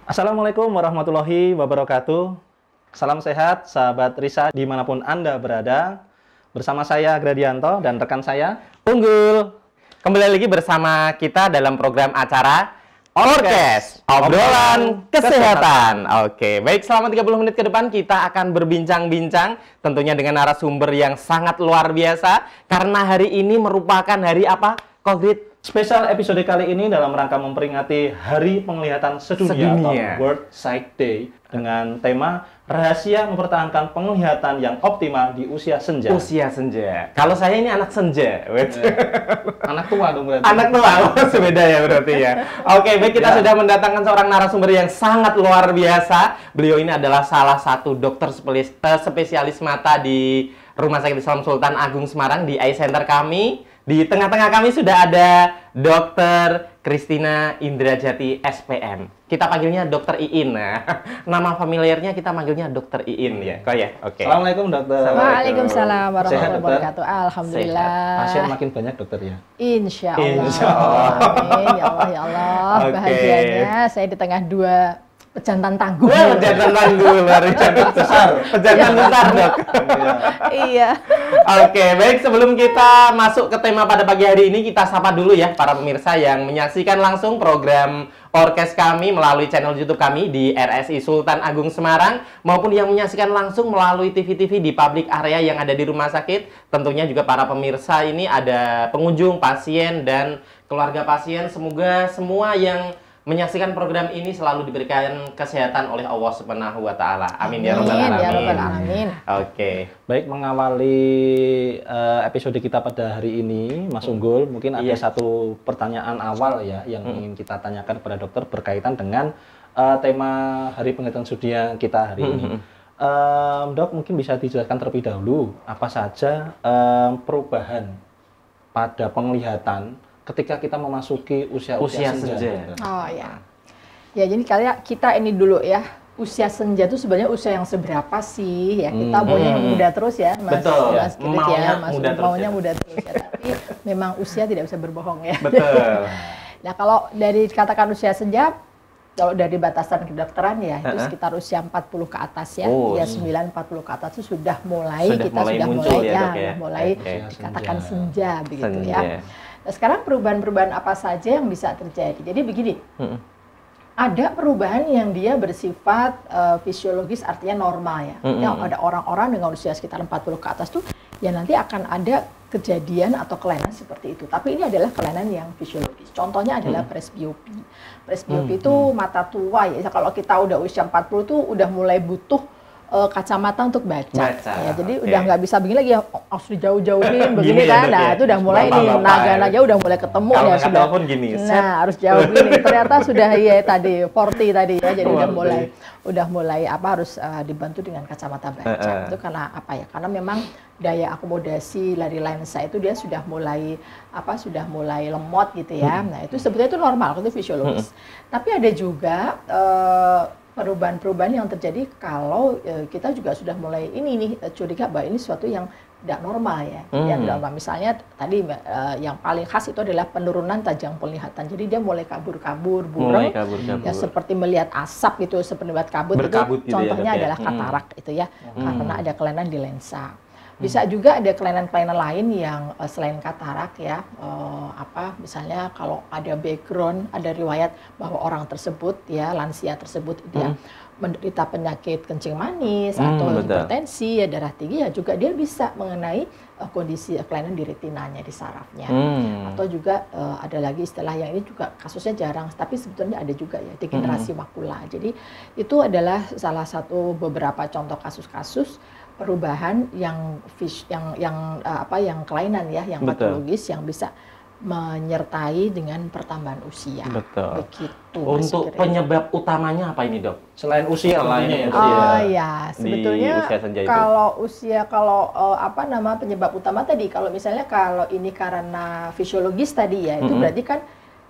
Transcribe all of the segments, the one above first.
Assalamualaikum warahmatullahi wabarakatuh. Salam sehat, sahabat Risa dimanapun Anda berada. Bersama saya Gradianto dan rekan saya Unggul. Kembali lagi bersama kita dalam program acara Orkes, obrolan kesehatan. Oke, baik, selama 30 menit ke depan kita akan berbincang-bincang tentunya dengan narasumber yang sangat luar biasa karena hari ini merupakan hari apa, Kogrit? Spesial episode kali ini dalam rangka memperingati Hari Penglihatan Sedunia atau World Sight Day dengan tema rahasia mempertahankan penglihatan yang optimal di usia senja. Usia senja. Kalau saya ini anak senja. Anak tua dong berarti. Anak tua, beda ya berarti ya. Oke, baik, kita sudah mendatangkan seorang narasumber yang sangat luar biasa. Beliau ini adalah salah satu dokter spesialis mata di Rumah Sakit Islam Sultan Agung Semarang di Eye Center kami. Di tengah-tengah kami sudah ada Dr. Christina Indrajati SPM. Kita panggilnya Dr. Iin. Nah, nama familiarnya kita panggilnya Dr. Iin ya. Kok ya? Oke. Assalamualaikum dokter. Waalaikumsalam warahmatullahi Sehat, wabarakatuh. Alhamdulillah. Pasien makin banyak dokter ya. Insya Allah. Insya Allah. Amin. Ya Allah, ya Allah. Oke. Bahagianya saya di tengah dua pejantan tangguh. Pejantan tangguh, luar biasa besar. Pejantan besar, Dok. Iya. Oke, baik, sebelum kita masuk ke tema pada pagi hari ini, kita sapa dulu ya para pemirsa yang menyaksikan langsung program Orkes kami melalui channel YouTube kami di RSI Sultan Agung Semarang maupun yang menyaksikan langsung melalui TV-TV di public area yang ada di rumah sakit. Tentunya juga para pemirsa ini ada pengunjung, pasien dan keluarga pasien. Semoga semua yang menyaksikan program ini selalu diberikan kesehatan oleh Allah Subhanahu wa taala. Amin ya rabbal alamin. Ya rabbal alamin. Oke. Baik, mengawali episode kita pada hari ini, Mas Unggul, mungkin ada satu pertanyaan awal ya yang ingin kita tanyakan kepada dokter berkaitan dengan tema Hari Penglihatan Sedunia kita hari ini. Dok, mungkin bisa dijelaskan terlebih dahulu apa saja perubahan pada penglihatan ketika kita memasuki usia senja. Oh ya. Ya, jadi kita ini dulu ya. Usia senja itu sebenarnya usia yang seberapa sih ya? Kita maunya yang muda terus ya, Mas. Betul. Mas Kirit ya, Mas. Maunya muda terus ya. Tapi memang usia tidak bisa berbohong ya. Betul. Nah, kalau dari katakan usia senja, kalau dari batasan kedokteran ya itu sekitar usia 40 ke atas ya. Ya 9 40 ke atas itu sudah mulai muncul ya, Dok, ya. mulai dikatakan senja begitu ya. Nah, sekarang perubahan-perubahan apa saja yang bisa terjadi? Jadi begini. Ada perubahan yang dia bersifat fisiologis, artinya normal ya. Ada orang-orang dengan usia sekitar 40 ke atas tuh ya nanti akan ada kejadian atau kelainan seperti itu. Tapi ini adalah kelainan yang fisiologis. Contohnya adalah presbiopi. Presbiopi itu mata tua ya. Kalau kita udah usia 40 tuh udah mulai butuh kacamata untuk baca. Ya, jadi udah nggak bisa begini lagi ya, harus dijauh-jauhin begini kan. Nah, itu udah mulai nih naga-naga udah mulai ketemu ya sudah. Gini, nah, harus jauh gini. Ternyata sudah ya tadi 40 tadi ya. Jadi udah mulai harus dibantu dengan kacamata baca. Itu karena apa ya? Karena memang daya akomodasi dari lensa itu dia sudah mulai lemot gitu ya. Nah, itu sebetulnya itu normal, itu fisiologis. Tapi ada juga perubahan-perubahan yang terjadi kalau kita juga sudah mulai curiga bahwa ini sesuatu yang tidak normal ya. Yang normal misalnya tadi yang paling khas itu adalah penurunan tajam penglihatan. Jadi dia mulai kabur-kabur, buram, ya seperti melihat asap gitu, seperti melihat kabut itu gitu contohnya ya, adalah katarak itu ya, karena ada kelainan di lensa. Bisa juga ada kelainan-kelainan lain yang selain katarak ya, misalnya kalau ada background, ada riwayat bahwa orang tersebut ya, lansia tersebut dia menderita penyakit kencing manis atau hipertensi, ya darah tinggi ya juga dia bisa mengenai kondisi kelainan di retinanya, di sarafnya. Atau juga ada lagi istilah yang ini juga kasusnya jarang, tapi sebetulnya ada juga ya, degenerasi makula. Jadi itu adalah salah satu beberapa contoh kasus-kasus perubahan yang kelainan ya, yang patologis yang bisa menyertai dengan pertambahan usia. Betul. Begitu. Untuk penyebab utamanya apa ini, Dok? Selain usia lainnya ya. Oh ya, sebetulnya kalau penyebab utama tadi, kalau misalnya kalau ini karena fisiologis tadi ya, itu berarti kan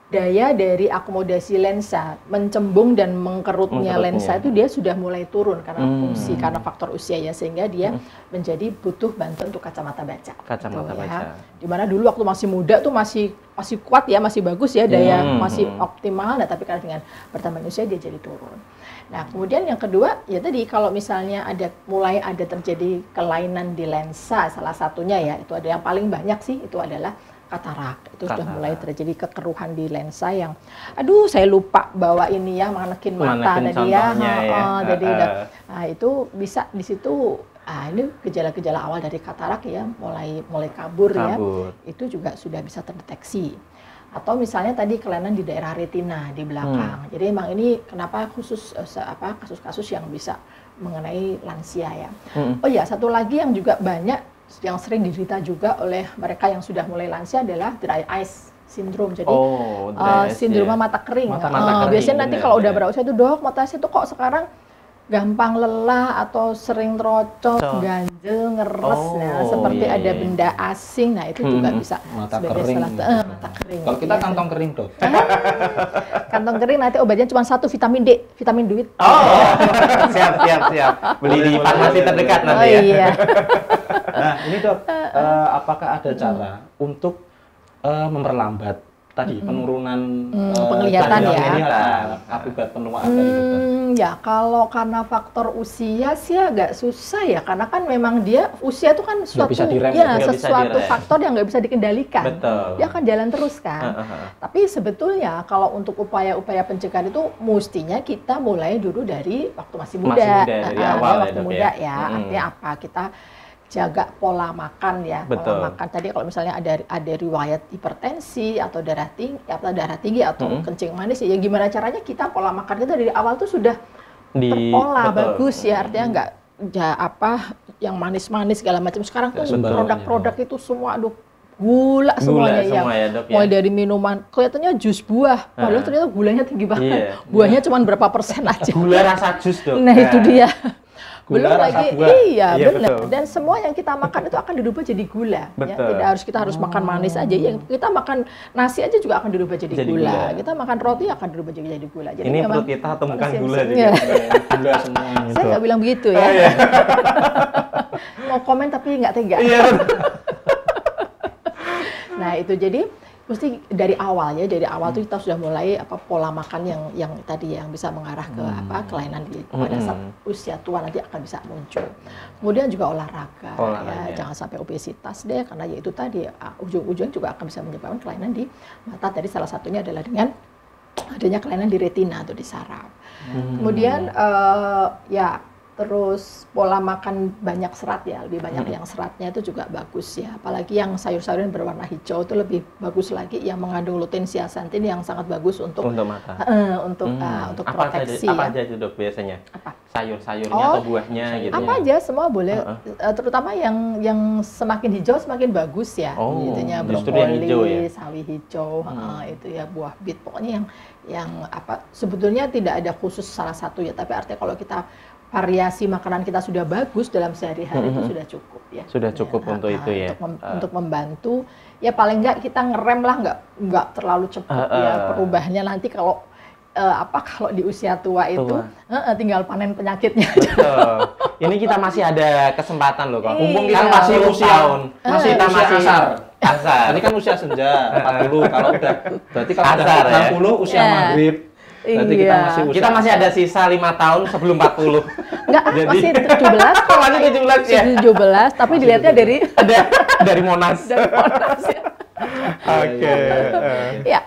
daya dari akomodasi lensa, mencembung dan mengkerutnya lensa itu dia sudah mulai turun karena fungsi, karena faktor usia ya, sehingga dia menjadi butuh bantuan untuk kacamata baca. Kacamata gitu, baca. Ya. Dimana dulu waktu masih muda tuh masih kuat ya, masih bagus ya, daya masih optimal, nah tapi karena dengan bertambah usia dia jadi turun. Nah kemudian yang kedua ya tadi kalau misalnya mulai ada terjadi kelainan di lensa, salah satunya ya itu ada yang paling banyak sih itu adalah katarak. Itu sudah mulai terjadi kekeruhan di lensa yang aduh saya lupa bahwa ini ya manekin mata tadi ya, jadi nah itu bisa di situ ini gejala-gejala awal dari katarak ya mulai kabur ya, itu juga sudah bisa terdeteksi. Atau misalnya tadi kelainan di daerah retina di belakang. Jadi emang ini kenapa khusus kasus-kasus yang bisa mengenai lansia ya. Oh ya, satu lagi yang juga banyak yang sering diderita juga oleh mereka yang sudah mulai lansia adalah dry eyes syndrome. Jadi sindrom mata kering. Biasanya nanti kalau udah berusia itu, Dok, mata saya itu kok sekarang gampang lelah atau sering terocot, ganjel, ngeres, seperti ada benda asing. Nah itu juga bisa mata sebagai kering. Mata kering. Kalau kita kantong kering, Dok. Kantong kering nanti obatnya cuma satu, vitamin D, vitamin duit. Siap. Beli di farmasi terdekat nanti ya. Iya. Nah ini, Dok, apakah ada cara untuk memperlambat tadi penurunan penglihatan akibat penuaan tadi, Dokter? Ya kalau karena faktor usia sih agak susah ya, karena kan memang dia usia itu kan sesuatu faktor yang nggak bisa dikendalikan. Betul. Dia akan jalan terus kan. Tapi sebetulnya kalau untuk upaya-upaya pencegahan itu mestinya kita mulai dulu dari waktu masih muda, dari awal waktu muda ya. Artinya apa? Kita jaga pola makan ya. Betul. Pola makan tadi kalau misalnya ada riwayat hipertensi atau darah tinggi atau kencing manis ya gimana caranya kita pola makan kita dari awal tuh sudah terpola bagus ya, artinya nggak yang manis-manis segala macam. Sekarang tuh produk-produk itu semua gula semuanya ya. Mulai dari minuman kelihatannya jus buah, padahal ternyata gulanya tinggi banget. Buahnya cuma berapa persen aja. Gula rasa jus, Dok. Nah, itu dia. Belum lagi, benar. Dan semua yang kita makan itu akan dirubah jadi gula. Ya, tidak kita harus makan manis aja. Yang kita makan nasi aja juga akan dirubah jadi gula. Kita makan roti akan dirubah jadi gula. Jadi ini perut kita temukan gula juga. Gula semua. Saya nggak bilang begitu ya. Mau komen tapi nggak tega. Nah itu jadi mesti dari awal ya, dari awal tuh kita sudah mulai pola makan yang tadi yang bisa mengarah ke kelainan pada saat usia tua nanti akan bisa muncul. Kemudian juga olahraga. Ya, jangan sampai obesitas deh, karena ya itu tadi ujung-ujung juga akan bisa menyebabkan kelainan di mata. Tadi salah satunya adalah dengan adanya kelainan di retina atau di saraf. Kemudian terus pola makan banyak serat ya, lebih banyak yang seratnya itu juga bagus ya. Apalagi yang sayur-sayur yang berwarna hijau itu lebih bagus lagi, yang mengandung lutein zeaxanthin yang sangat bagus untuk mata. Untuk proteksi. Apa aja itu, Dok, biasanya? Sayur-sayurnya atau buahnya gitu. Apa aja semua boleh. Terutama yang semakin hijau semakin bagus ya. Gitunya brokoli, sawi hijau, itu ya buah bit. Pokoknya yang sebetulnya tidak ada khusus salah satu ya, tapi artinya kalau kita variasi makanan kita sudah bagus dalam sehari-hari itu sudah cukup ya. Sudah cukup untuk itu ya. Untuk membantu ya, paling nggak kita ngerem lah, nggak terlalu cepat ya perubahannya. Nanti kalau kalau di usia tua itu tinggal panen penyakitnya. Betul. Ini kita masih ada kesempatan loh, Kak. Mumpung kita masih usia asar. Ini kan usia senja 40. Kalau berarti kalau udah 60 usia maghrib. Berarti kita masih ada sisa 5 tahun sebelum 40. Enggak, masih 17. Masih 17 ya. 17, tapi dilihatnya dari Monas. Dari Monas ya. Oke. Ya.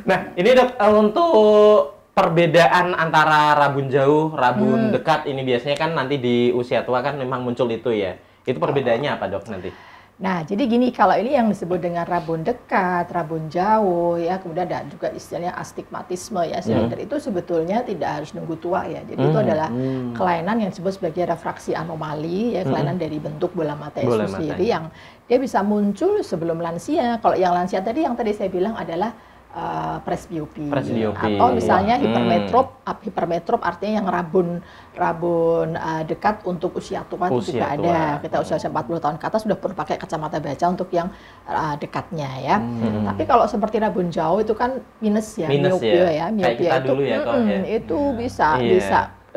Nah, ini, Dok, untuk perbedaan antara rabun jauh, rabun dekat ini biasanya kan nanti di usia tua kan memang muncul itu ya. Itu perbedaannya apa, Dok, nanti? Nah, jadi gini, kalau ini yang disebut dengan rabun dekat, rabun jauh, ya, kemudian ada juga istilahnya astigmatisme ya, itu sebetulnya tidak harus nunggu tua ya. Jadi itu adalah kelainan yang disebut sebagai refraksi anomali, ya, kelainan dari bentuk bola mata itu sendiri yang dia bisa muncul sebelum lansia. Kalau yang lansia tadi, yang tadi saya bilang adalah presbiopi. Presbiopi. Atau misalnya hipermetrop artinya yang rabun dekat untuk usia tua itu juga ada. Kita usia 40 tahun ke atas sudah perlu pakai kacamata baca untuk yang dekatnya ya. Tapi kalau seperti rabun jauh itu kan minus ya, miopia itu dulu ya, itu bisa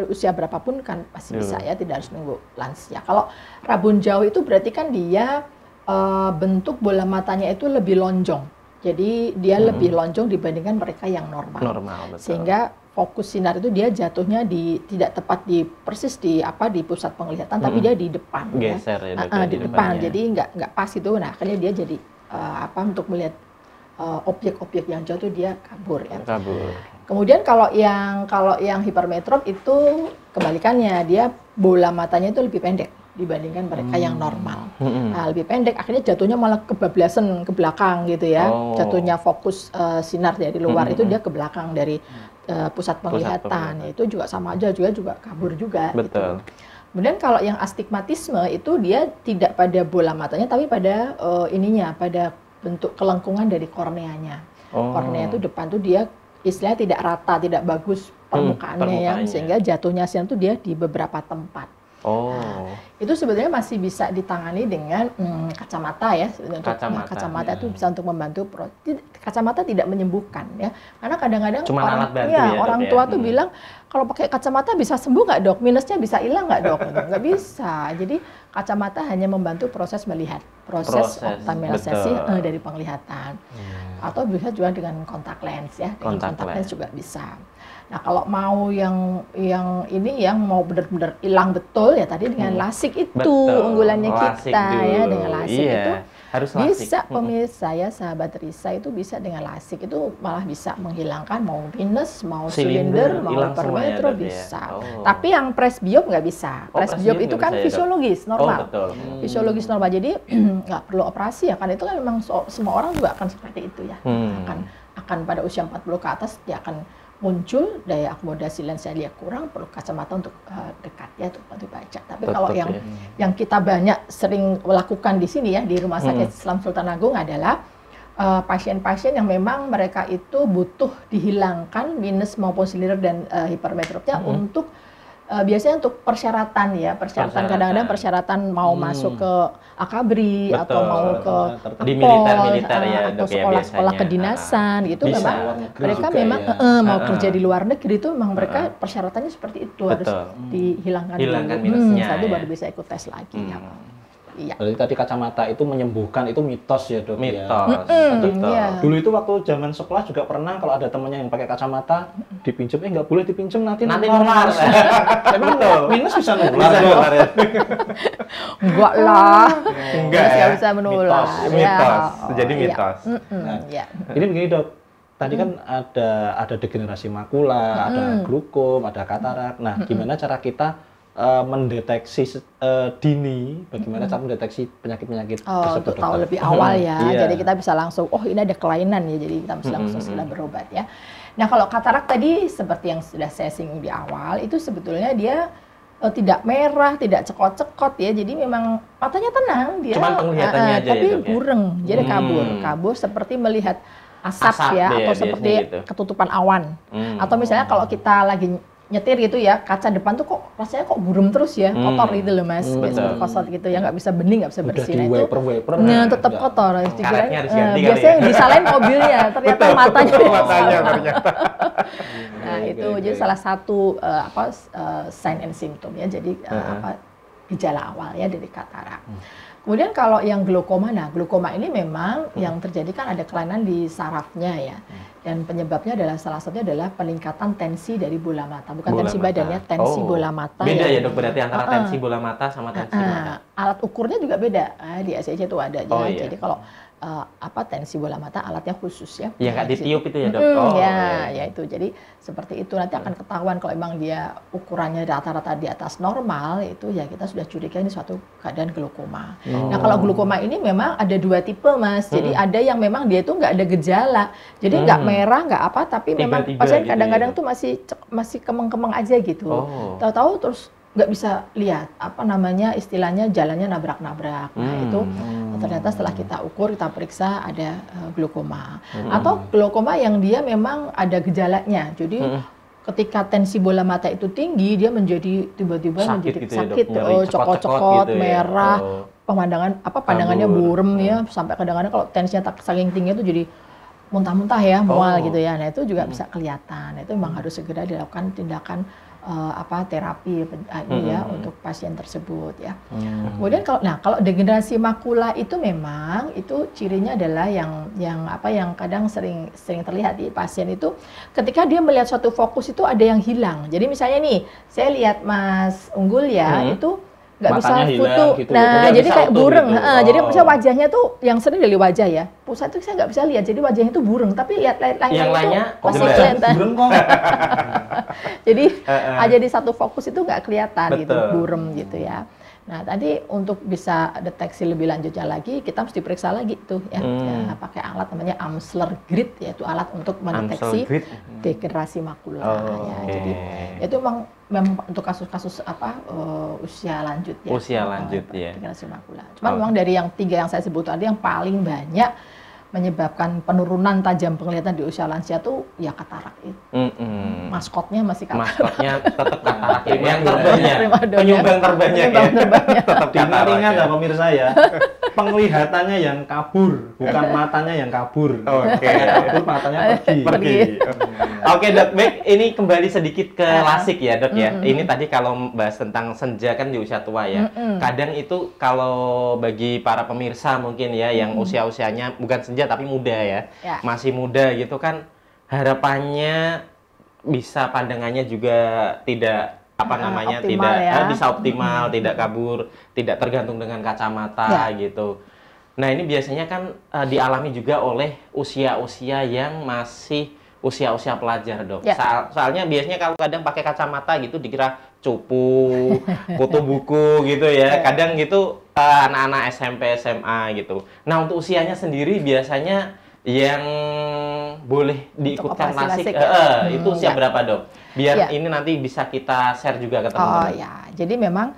usia berapapun kan pasti bisa ya, tidak harus nunggu lansia. Kalau rabun jauh itu berarti kan dia bentuk bola matanya itu lebih lonjong. Jadi dia lebih lonjong dibandingkan mereka yang normal. Betul. Sehingga fokus sinar itu dia jatuhnya tidak tepat persis di pusat penglihatan, tapi dia di depan. Geser ya. Di depan. Jadi nggak pas itu. Nah, akhirnya dia jadi untuk melihat objek-objek yang jauh itu dia kabur ya. Kemudian kalau yang hipermetrop itu kebalikannya, dia bola matanya itu lebih pendek dibandingkan mereka yang normal. Nah, lebih pendek, akhirnya jatuhnya malah kebablasan ke belakang gitu ya. Jatuhnya fokus sinar dari luar itu dia ke belakang dari pusat penglihatan. Ya, itu juga sama aja juga kabur juga. Betul. Gitu. Kemudian kalau yang astigmatisme itu dia tidak pada bola matanya tapi pada pada bentuk kelengkungan dari korneanya. Kornea itu depan tuh dia istilahnya tidak rata, tidak bagus permukaannya sehingga jatuhnya sinar itu dia di beberapa tempat. Itu sebetulnya masih bisa ditangani dengan kacamata ya. Kacamata itu bisa untuk membantu. Kacamata tidak menyembuhkan ya. Karena kadang-kadang orang tua tuh bilang kalau pakai kacamata bisa sembuh nggak dok? Minusnya bisa hilang nggak dok? Nggak bisa. Jadi kacamata hanya membantu proses melihat, proses optimalisasi dari penglihatan. Atau bisa juga dengan kontak lens ya. Dengan kontak lens juga bisa. Nah, kalau mau yang ini yang mau benar-benar hilang betul ya tadi dengan lasik itu unggulannya kita ya, dengan lasik itu harus bisa pemirsa ya, sahabat Risa itu bisa dengan lasik itu malah bisa menghilangkan mau minus, mau silinder, mau hipermetro bisa. Tapi yang presbiop nggak bisa. Presbiop itu kan fisiologis normal. Fisiologis normal. Jadi nggak perlu operasi ya, kan itu kan memang semua orang juga akan seperti itu ya. Akan pada usia 40 ke atas dia akan muncul daya akomodasi lensa dia kurang, perlu kacamata untuk dekat ya untuk baca. Tapi kalau yang kita banyak sering lakukan di sini ya di Rumah Sakit Islam Sultan Agung adalah pasien-pasien yang memang mereka itu butuh dihilangkan minus maupun silinder dan hipermetropnya untuk biasanya untuk persyaratan ya, kadang-kadang persyaratan mau masuk ke akabri atau mau ke militer ya, atau sekolah-sekolah kedinasan gitu. Memang mereka memang mau kerja di luar negeri itu memang mereka persyaratannya seperti itu, harus dihilangkan minusnya satu baru bisa ikut tes lagi ya. Iya. Berarti tadi kacamata itu menyembuhkan, itu mitos ya dok? Mitos. Dulu itu waktu zaman sekolah juga pernah kalau ada temannya yang pakai kacamata dipinjam, nggak boleh dipinjam nanti nular. Emang minus bisa nular ya? Enggak lah. Enggak bisa menular. Mitos. Jadi mitos. Ini begini dok. Tadi kan ada degenerasi makula, ada glaukom, ada katarak. Nah, gimana cara kita mendeteksi dini, bagaimana cara mendeteksi penyakit-penyakit tersebut? Untuk tahu lebih awal ya, jadi kita bisa langsung, ini ada kelainan ya, jadi kita bisa langsung segera berobat ya. Nah kalau katarak tadi seperti yang sudah saya singgung di awal, itu sebetulnya dia tidak merah, tidak cekot-cekot ya, jadi memang matanya tenang dia. Cuman penglihatannya aja tapi ya, bureng, jadi kabur seperti melihat asap ya, atau seperti ketutupan awan. Atau misalnya kalau kita lagi nyetir gitu ya, kaca depan tuh kok rasanya kok buram terus ya, kotor gitu loh mas, kotor gitu ya, nggak bisa bening, nggak bisa bersih. Nah itu tetap kotor. Biasanya disalahin mobilnya, ternyata matanya. Nah itu jadi salah satu sign and symptom ya, jadi gejala awal ya dari katarak. Kemudian kalau yang glaukoma, nah glaukoma ini memang yang terjadi kan ada kelainan di sarafnya ya. Dan penyebabnya adalah salah satunya adalah peningkatan tensi dari bola mata. Bukan tensi badan ya, tensi bola mata. Beda ya dok berarti antara tensi bola mata sama tensi mata. Alat ukurnya juga beda. Di ACC itu ada. Jadi kalau tensi bola mata alatnya khusus ya. Ya nggak ditiup itu ya dok? Ya itu. Jadi seperti itu nanti akan ketahuan kalau memang dia ukurannya rata-rata di atas normal, itu ya kita sudah curiga ini suatu keadaan glaukoma. Nah kalau glaukoma ini memang ada dua tipe mas. Jadi ada yang memang dia itu nggak ada gejala. Jadi nggak merah, nggak apa, tapi memang pasien kadang-kadang tuh masih kemeng-kemeng aja gitu. Tahu-tahu terus nggak bisa lihat, apa namanya istilahnya jalannya nabrak-nabrak. Nah itu ternyata setelah kita ukur, kita periksa ada glaukoma. Atau glaukoma yang dia memang ada gejalanya. Jadi ketika tensi bola mata itu tinggi, dia menjadi tiba-tiba menjadi gitu sakit, ya, cokot-cokot, gitu merah, ya. pandangannya burem ya, sampai kadang-kadang kalau tensinya saking tinggi itu jadi muntah-muntah ya, mual gitu ya. Nah itu juga bisa kelihatan. Itu memang harus segera dilakukan tindakan terapi ini ya untuk pasien tersebut ya. Kemudian kalau degenerasi makula itu memang itu cirinya adalah yang kadang sering terlihat di pasien itu ketika dia melihat suatu fokus itu ada yang hilang. Jadi misalnya nih, saya lihat Mas Unggul ya, itu nggak bisa foto. Gitu. Nah, jadi kayak bureng. Gitu. Jadi misalnya wajahnya tuh yang sering dari wajah ya. Pusat itu saya nggak bisa lihat. Jadi wajahnya itu bureng. Tapi lihat lainnya itu masih kelihatan. Bureng kok. Jadi di satu fokus itu nggak kelihatan gitu, burem gitu ya. Nah, nanti untuk bisa deteksi lebih lanjutnya lagi, kita mesti periksa lagi tuh ya, pakai alat namanya Amsler Grid, yaitu alat untuk mendeteksi degenerasi makula. Ya. Jadi itu memang untuk kasus-kasus usia lanjut ya. Usia lanjut ya. Degenerasi makula. Cuman memang dari yang 3 yang saya sebut tadi yang paling banyak menyebabkan penurunan tajam penglihatan di usia lansia tuh ya katarak itu. Maskotnya masih katarak. Maskotnya tetap katarak. Yang terbanyak. Penyumbang terbanyak ya. Tetap diingat-ingat ya pemirsa ya. Penglihatannya yang kabur, bukan matanya yang kabur. Oke. Kabur matanya pergi. Oke Dok, baik. Ini kembali sedikit ke lasik ya Dok ya. Ini tadi kalau bahas tentang senja kan di usia tua ya. Kadang itu kalau bagi para pemirsa mungkin ya yang usia-usianya bukan senja tapi muda ya, masih muda gitu kan, harapannya bisa pandangannya juga tidak bisa optimal, tidak kabur, tidak tergantung dengan kacamata gitu. Nah ini biasanya kan dialami juga oleh usia-usia yang masih usia-usia pelajar Dok. Soalnya biasanya kalau kadang pakai kacamata gitu dikira cupu, foto buku gitu ya. Kadang gitu anak-anak SMP, SMA gitu. Nah untuk usianya sendiri biasanya yang boleh diikutkan lasik itu usia berapa Dok? Biar ini nanti bisa kita share juga ke teman-teman. Oh ya, jadi memang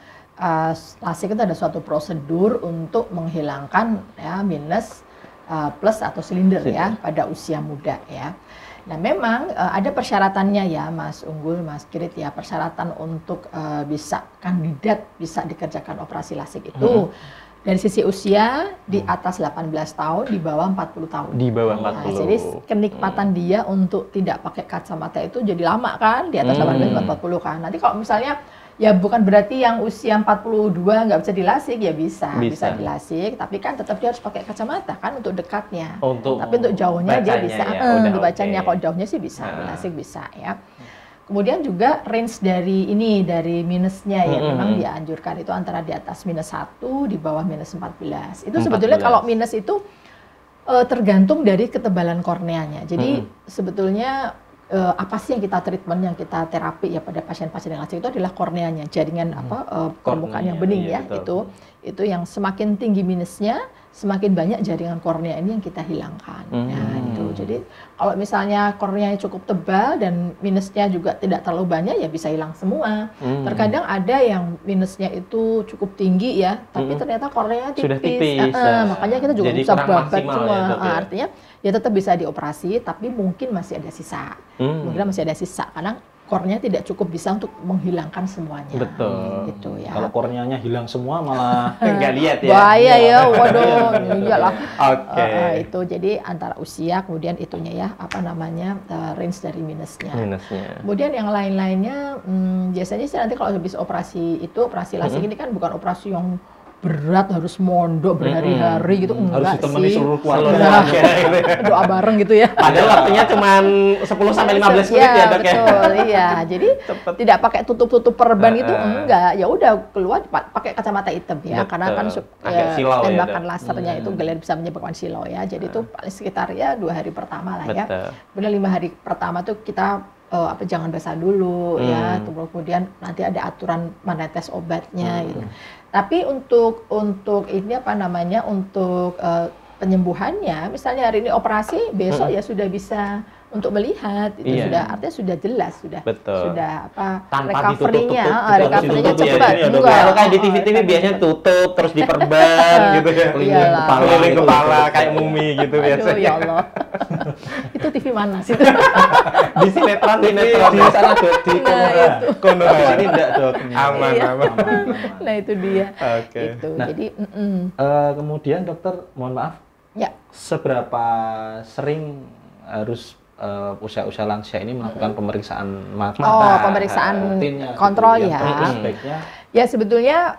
lasik itu ada suatu prosedur untuk menghilangkan ya minus, plus atau silinder ya pada usia muda ya. Nah memang ada persyaratannya ya Mas Unggul, Mas Kirit ya, persyaratan untuk bisa kandidat bisa dikerjakan operasi lasik itu dari sisi usia di atas 18 tahun, di bawah 40 tahun. Di bawah 40. Nah, jadi kenikmatan dia untuk tidak pakai kacamata itu jadi lama kan, di atas 18-40 kan. Nanti kalau misalnya ya bukan berarti yang usia 42 nggak bisa dilasik, ya bisa dilasik, tapi kan tetap dia harus pakai kacamata kan untuk dekatnya. Tapi untuk jauhnya dia bisa, dibacanya kalau jauhnya sih bisa, dilasik bisa ya. Kemudian juga range dari minusnya ya, memang dianjurkan itu antara di atas -1, di bawah -14. Itu sebetulnya kalau minus itu tergantung dari ketebalan korneanya. Jadi sebetulnya apa sih yang kita treatment, yang kita terapi ya pada pasien-pasien yang lasik itu adalah korneanya, jaringan permukaan yang bening ya, itu yang semakin tinggi minusnya, semakin banyak jaringan kornea ini yang kita hilangkan. Nah itu, jadi kalau misalnya korneanya cukup tebal dan minusnya juga tidak terlalu banyak ya bisa hilang semua. Terkadang ada yang minusnya itu cukup tinggi ya, tapi ternyata korneanya tipis. Sudah tipis. Makanya kita juga bisa babat semua. Ya, artinya ya tetap bisa dioperasi, tapi mungkin masih ada sisa. Mungkin masih ada sisa karena kornea tidak cukup bisa untuk menghilangkan semuanya. Betul. Gitu ya. Kalau korneanya hilang semua malah nggak lihat ya. Bahaya ya, waduh, iyalah. Oke. Itu jadi antara usia, kemudian itunya ya, range dari minusnya. Kemudian yang lain-lainnya, biasanya sih nanti kalau habis operasi lasik ini kan bukan operasi yang berat, harus mondok berhari-hari gitu, enggak harus ditemani sih. seluruh keluarga. Doa bareng gitu ya. Padahal waktunya cuma 10-15 menit ya Dok ya. Betul, iya. Jadi tidak pakai tutup-tutup perban itu enggak. Ya udah keluar pakai kacamata hitam ya. Karena kan tembakan lasernya itu bisa menyebabkan silau ya. Jadi itu paling sekitar ya 2 hari pertama lah ya. Kemudian 5 hari pertama tuh kita jangan basah dulu ya. Kemudian nanti ada aturan menetes obatnya gitu. Tapi untuk ini untuk penyembuhannya, misalnya hari ini operasi, besok ya sudah bisa untuk melihat itu sudah artinya sudah jelas sudah apa tanpa recovery-nya recovery-nya cepat. Kalau kayak di TV-TV biasanya tutup terus diperban gitu ya. Keliling kepala kayak mumi gitu biasanya. Ya Allah. Itu TV mana sih? Di sinetron di sana Dok, di Kono. Ini enggak Dok. Aman. Nah, itu dia. Oke. Jadi kemudian dokter, mohon maaf. Ya. Seberapa sering harus usia-usia lansia ini melakukan pemeriksaan mata? Pemeriksaan kontrol ya. Ya sebetulnya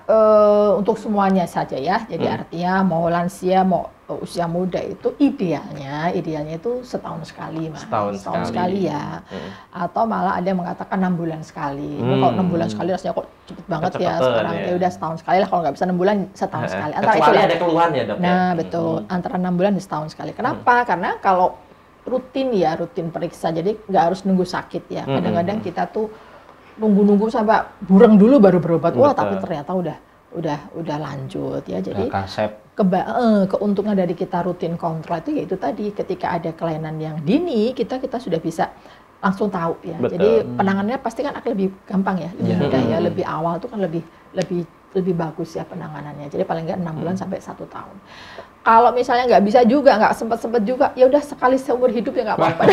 untuk semuanya saja ya. Jadi artinya mau lansia mau usia muda itu idealnya itu setahun sekali, setahun sekali ya. Atau malah ada yang mengatakan 6 bulan sekali. Kalau 6 bulan sekali rasanya kok cepet banget ya sekarang. Ya udah setahun sekali lah, kalau nggak bisa 6 bulan setahun sekali. Antara kecuali ada keluhan ya Dok. Nah betul, antara 6 bulan dan setahun sekali. Kenapa? Karena kalau rutin periksa, jadi nggak harus nunggu sakit ya. Kadang-kadang kita tuh nunggu sampai bureng dulu baru berobat. Wah, tapi ternyata udah lanjut ya. Jadi keuntungan dari kita rutin kontrol itu yaitu tadi ketika ada kelainan yang dini kita sudah bisa langsung tahu ya. Jadi penanganannya pasti kan akan lebih gampang ya, lebih mudah ya, lebih awal itu kan lebih bagus ya penanganannya. Jadi paling nggak 6 bulan sampai 1 tahun. Kalau misalnya nggak bisa juga, nggak sempet juga, ya udah sekali seumur hidup ya nggak apa-apa.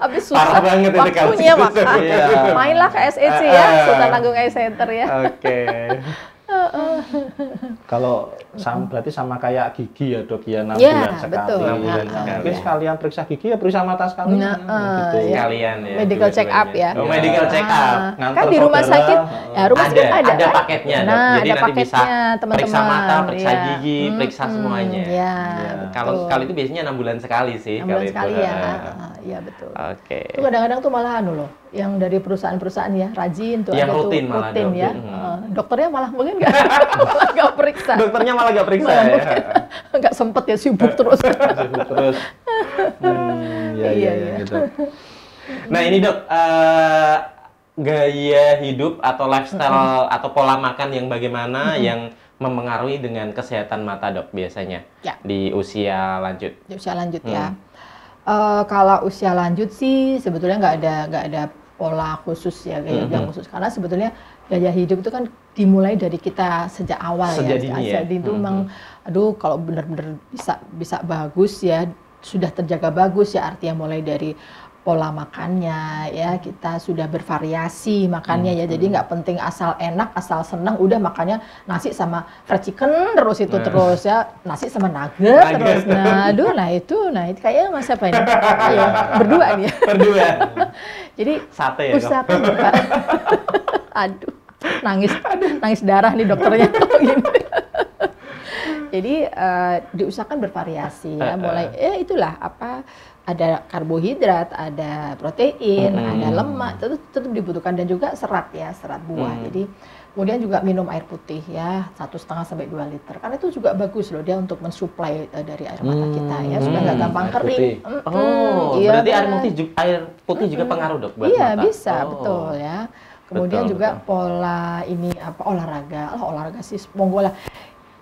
Tapi susah waktunya maka mainlah ke SEC ya, Sultan Agung Eye Center ya. Oke. Kalau berarti sama kayak gigi ya Dok ya, 6 ya, bulan sekali. Betul. Mungkin sekalian periksa gigi ya periksa mata sekali. Gitu. Sekalian ya. Medical check up ya. Medical check up. Kan di rumah sakit, ya rumah sakit ada paketnya. Jadi ada nanti bisa teman-teman. Periksa mata, periksa gigi, periksa semuanya. Ya, kalau itu biasanya 6 bulan sekali sih. 6 bulan sekali ya. Iya betul. Oke. Itu kadang-kadang tuh malah yang dari perusahaan-perusahaan ya rajin tuh yang ada rutin ya. Dokternya malah mungkin nggak periksa. Dokternya malah nggak periksa nggak sempet ya, sibuk terus. Iya gitu. Nah ini Dok, gaya hidup atau lifestyle atau pola makan yang bagaimana yang mempengaruhi dengan kesehatan mata Dok biasanya di usia lanjut? Di usia lanjut ya. Kalau usia lanjut sih sebetulnya nggak ada pola khusus ya, gaya khusus, karena sebetulnya gaya hidup itu kan dimulai dari kita sejak awal sejak ya. Dini itu memang kalau benar-benar bisa bagus ya, sudah terjaga bagus ya, artinya mulai dari pola makannya ya, kita sudah bervariasi makannya ya, jadi nggak penting asal enak, asal senang, udah makannya nasi sama fried chicken terus itu terus ya, nasi sama nugget terus. Nah itu kayaknya Mas apa ini? Ya, berdua nih ya. Berdua. Jadi sate ya, usahakan Pak. Aduh, nangis darah nih dokternya kalau gini. Jadi diusahakan bervariasi ya, mulai itulah ada karbohidrat, ada protein, ada lemak, tetap dibutuhkan, dan juga serat ya, serat buah. Jadi kemudian juga minum air putih ya, 1,5 sampai 2 liter. Karena itu juga bagus loh dia untuk mensuplai dari air mata kita ya, supaya nggak gampang kering. Berarti air putih juga pengaruh Dok buat mata? Iya bisa, betul ya. Kemudian juga pola olahraga sih monggo lah.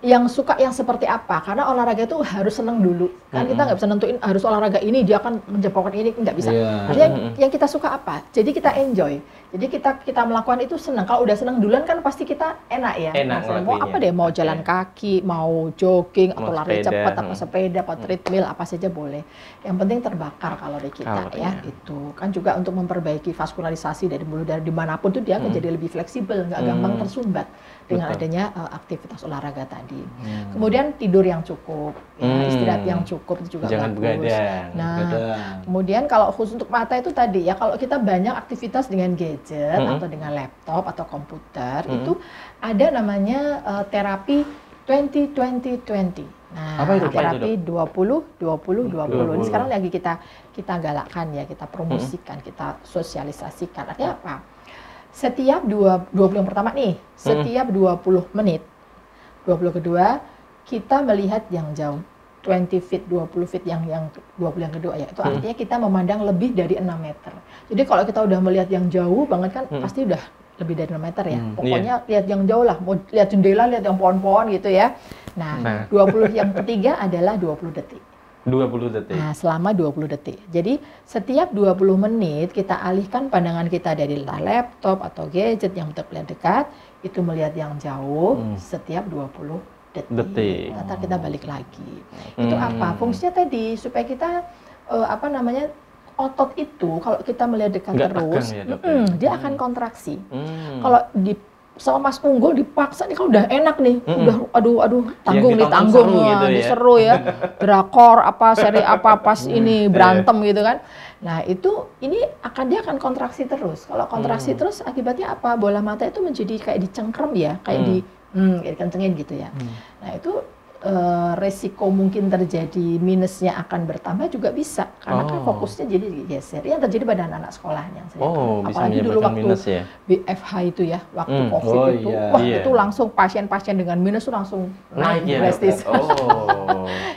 Yang suka yang seperti apa, karena olahraga itu harus seneng dulu kan. Kita nggak bisa nentuin harus olahraga ini dia akan menjebakkan ini, nggak bisa. Artinya yang kita suka apa, jadi kita enjoy, jadi kita melakukan itu senang. Kalau udah senang duluan kan pasti kita enak ya, mau apa deh, mau jalan kaki, mau jogging, atau lari cepat, apa sepeda, atau treadmill, apa saja boleh, yang penting terbakar kalori kita ya. Itu kan juga untuk memperbaiki vaskularisasi dari buluh darah dimanapun tuh dia akan jadi lebih fleksibel, nggak gampang tersumbat dengan adanya aktivitas olahraga tadi. Kemudian tidur yang cukup, ya, istirahat yang cukup itu juga jangan bagus. Begadang. Nah, kemudian kalau khusus untuk mata itu tadi ya, kalau kita banyak aktivitas dengan gadget atau dengan laptop atau komputer, itu ada namanya terapi 20-20-20. Nah, terapi 20-20-20. Ini sekarang lagi kita galakkan ya, kita promosikan, kita sosialisasikan. Artinya apa? Setiap 20 yang pertama nih, setiap 20 menit, 20 kedua, kita melihat yang jauh. 20 feet, 20 feet yang 20 yang kedua ya. Itu artinya kita memandang lebih dari 6 meter. Jadi kalau kita udah melihat yang jauh banget kan, pasti udah lebih dari 6 meter ya. Pokoknya lihat yang jauh lah, mau lihat jendela, lihat yang pohon-pohon gitu ya. Nah, 20 yang ketiga adalah 20 detik. 20 detik. Nah, selama 20 detik. Jadi, setiap 20 menit kita alihkan pandangan kita dari laptop atau gadget yang terlihat dekat, itu melihat yang jauh setiap 20 detik. Nanti kita balik lagi. Itu apa? Fungsinya tadi supaya kita otot itu kalau kita melihat dekat terus, dia akan kontraksi. Kalau sama Mas Unggul dipaksa nih, kalau udah enak nih, udah aduh tanggung gitu seru ya, drakor apa seri apa pas ini berantem gitu kan. Nah dia akan kontraksi terus. Kalau kontraksi terus akibatnya apa? Bola mata itu menjadi kayak dicengkram ya, kayak dikencengin gitu ya. Nah itu resiko mungkin terjadi minusnya akan bertambah juga bisa karena kan fokusnya jadi geser. Yang terjadi pada anak-anak sekolahnya. Apalagi dulu waktu minus, ya? BFH itu ya, waktu COVID itu, itu langsung pasien-pasien dengan minus itu langsung naik drastis.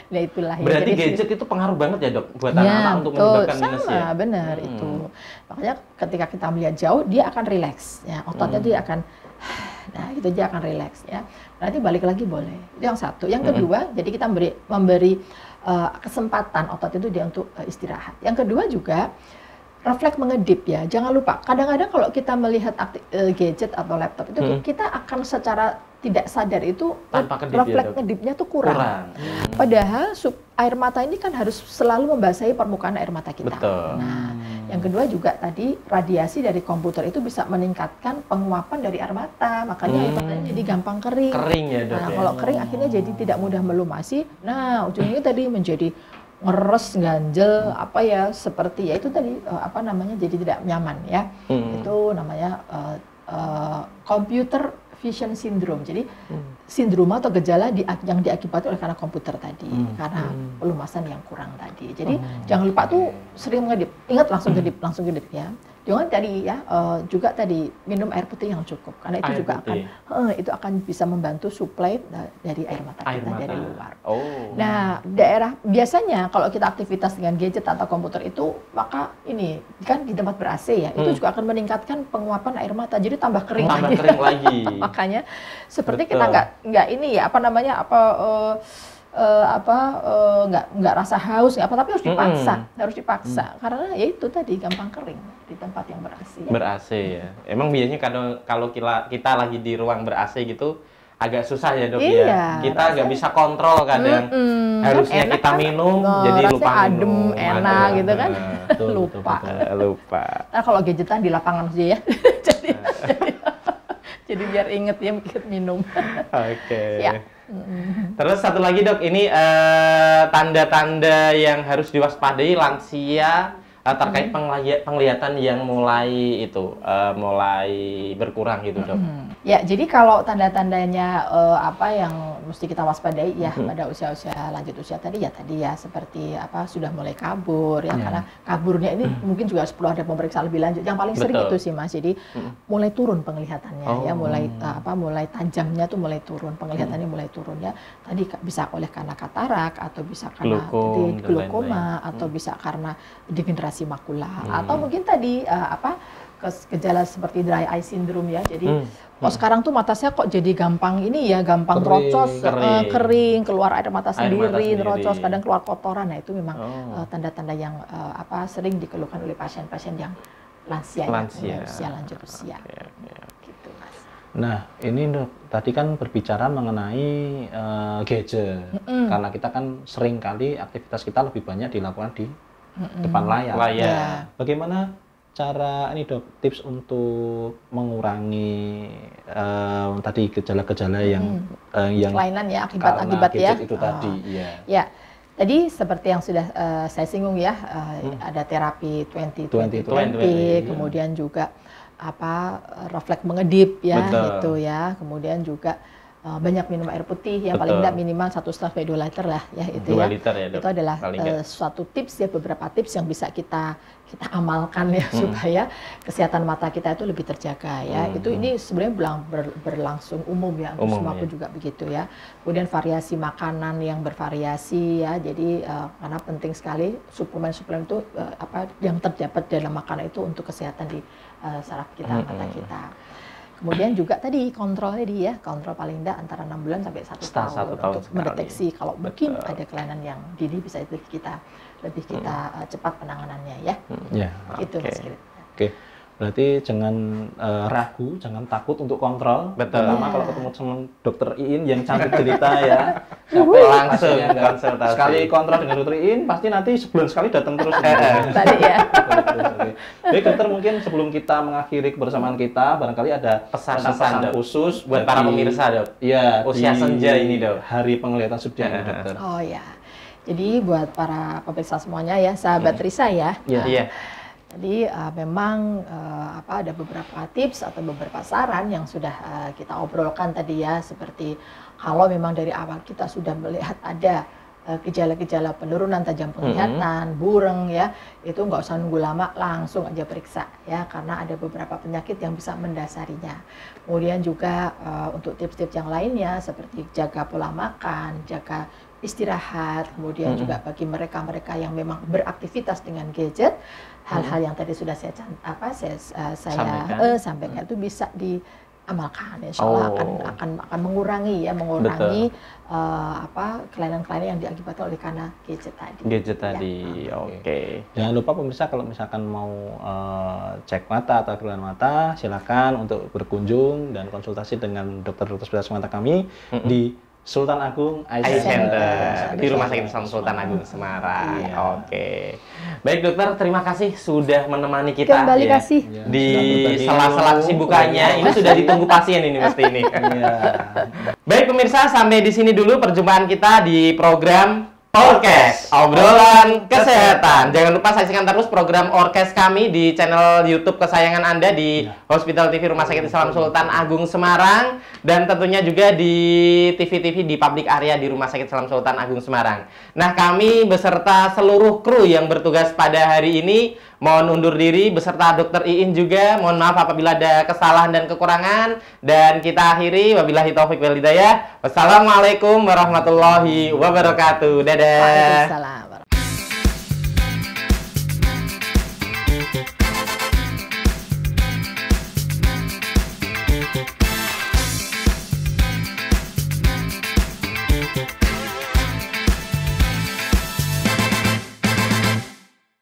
Nah itulah. Berarti jadi, gadget itu pengaruh banget ya dok buat anak-anak untuk menyebabkan minus ya? Benar itu. Makanya ketika kita melihat jauh dia akan rileks, ya ototnya dia akan dia akan rileks ya. Nanti balik lagi boleh. Itu yang satu. Yang kedua, jadi kita memberi kesempatan otot itu dia untuk istirahat. Yang kedua juga refleks mengedip ya. Jangan lupa. Kadang-kadang kalau kita melihat gadget atau laptop itu kita akan secara tidak sadar itu refleks ngedipnya tuh kurang. Padahal air mata ini kan harus selalu membasahi permukaan air mata kita. Betul. Nah, yang kedua juga tadi radiasi dari komputer itu bisa meningkatkan penguapan dari air mata, makanya air matanya jadi gampang kering. Kering ya dok. Nah, kalau kering akhirnya jadi tidak mudah melumasi. Nah, ujungnya tadi menjadi ngeres, ganjel, seperti ya itu tadi jadi tidak nyaman ya. Itu namanya computer vision syndrome. Jadi sindrom atau gejala yang diakibatkan oleh karena komputer tadi, karena pelumasan yang kurang tadi. Jadi jangan lupa tuh sering mengedip. Ingat langsung kedip ya. Jangan tadi ya juga tadi minum air putih yang cukup karena itu juga akan bisa membantu suplai dari air mata kita dari luar. Nah, daerah biasanya kalau kita aktivitas dengan gadget atau komputer itu maka ini kan di tempat ber-AC ya, itu juga akan meningkatkan penguapan air mata. Jadi tambah kering lagi. Makanya seperti kita nggak ini ya nggak rasa haus tapi harus dipaksa karena ya itu tadi gampang kering di tempat yang ber-AC ya. Emang biasanya kalau kita lagi di ruang ber-AC gitu agak susah ya dok ya, kita nggak bisa kontrol kadang harusnya enak, kita minum jadi lupa adem enak gitu kan. lupa. Nah kalau gadgetan di lapangan aja ya. jadi biar inget ya minum. Ya. Terus satu lagi dok, ini tanda-tanda yang harus diwaspadai lansia terkait penglihatan yang mulai berkurang gitu dok. Ya, jadi kalau tanda-tandanya yang mesti kita waspadai ya pada usia-usia lanjut usia tadi ya seperti sudah mulai kabur ya, karena kaburnya ini mungkin juga perlu ada pemeriksaan lebih lanjut. Yang paling sering itu sih Mas, jadi mulai turun penglihatannya ya, mulai tajamnya tuh mulai turun, penglihatannya mulai turun ya. Tadi bisa oleh karena katarak atau bisa karena glaukoma atau bisa karena degenerasi makula atau mungkin tadi gejala seperti dry eye syndrome ya. Jadi sekarang tuh mata saya kok jadi gampang gampang rocos, kering, keluar air mata sendiri, rocos, kadang keluar kotoran. Nah, itu memang tanda-tanda yang sering dikeluhkan oleh pasien-pasien yang lansia. Lanjut usia. Gitu, Mas. Nah, ini tadi kan berbicara mengenai gadget. Karena kita kan sering kali aktivitas kita lebih banyak dilakukan di depan layar. Bagaimana cara ini dok, tips untuk mengurangi tadi gejala-gejala yang kelainan ya, akibat ya itu tadi ya. Tadi seperti yang sudah saya singgung ya, ada terapi 20-20, kemudian juga refleks mengedip ya. Betul. Gitu ya, kemudian juga banyak minum air putih ya. Betul. Paling tidak minimal 1,5-2 liter lah ya, itu 2 liter ya, dok. Itu adalah suatu tips ya, beberapa tips yang bisa kita amalkan ya supaya kesehatan mata kita itu lebih terjaga ya. Itu ini sebenarnya berlangsung umum ya, untuk semua aku juga begitu ya. Kemudian variasi makanan yang bervariasi ya. Jadi karena penting sekali suplemen-suplemen itu yang terdapat dalam makanan itu untuk kesehatan di saraf kita, mata kita. Kemudian juga tadi kontrolnya dia, kontrol paling tidak antara 6 bulan sampai 1 tahun untuk mendeteksi kalau mungkin ada kelainan yang dini bisa lebih kita cepat penanganannya ya. Itu Mas Krit. Oke. Berarti jangan ragu, jangan takut untuk kontrol. Pertama kalau ketemu sama dokter Iin yang cantik cerita ya, langsung konsultasi. Sekali kontrol dengan dokter Iin, pasti nanti sebulan sekali datang terus. Tadi ya. Jadi dokter, mungkin sebelum kita mengakhiri kebersamaan kita, barangkali ada pesan-pesan khusus buat para pemirsa, Dok. Iya, usia senja ini, Dok. Hari penglihatan subjektif, dokter. Oh ya. Jadi buat para pemirsa semuanya ya, sahabat Risa ya. Iya. Jadi memang ada beberapa tips atau beberapa saran yang sudah kita obrolkan tadi ya, seperti kalau memang dari awal kita sudah melihat ada gejala-gejala penurunan tajam penglihatan, bureng ya, itu nggak usah nunggu lama, langsung aja periksa ya, karena ada beberapa penyakit yang bisa mendasarinya. Kemudian juga untuk tips-tips yang lainnya seperti jaga pola makan, jaga istirahat, kemudian juga bagi mereka-mereka yang memang beraktivitas dengan gadget, hal-hal yang tadi sudah saya sampaikan itu bisa diamalkan, insya Allah akan mengurangi kelainan-kelainan yang diakibatkan oleh karena gadget tadi. Oke. Jangan lupa pemirsa, kalau misalkan mau cek mata atau keluhan mata, silakan untuk berkunjung dan konsultasi dengan dokter spesialis mata kami di Sultan Agung Eye Center di Rumah Sakit Islam Sultan Agung Semarang. Oke. Baik dokter, terima kasih sudah menemani kita di sela-sela kesibukannya. Ini sudah ditunggu pasien ini mesti ini. Baik pemirsa, sampai di sini dulu perjumpaan kita di program Orkes, obrolan kesehatan. Jangan lupa saksikan terus program Orkes kami di channel YouTube kesayangan Anda di Hospital TV Rumah Sakit Islam Sultan Agung Semarang, dan tentunya juga di TV-TV di public area di Rumah Sakit Islam Sultan Agung Semarang. Nah, kami beserta seluruh kru yang bertugas pada hari ini mohon undur diri beserta Dokter Iin juga. Mohon maaf apabila ada kesalahan dan kekurangan, dan kita akhiri wabillahi taufik wal hidayah. Wassalamualaikum warahmatullahi wabarakatuh. Dadah. Waalaikumsalam.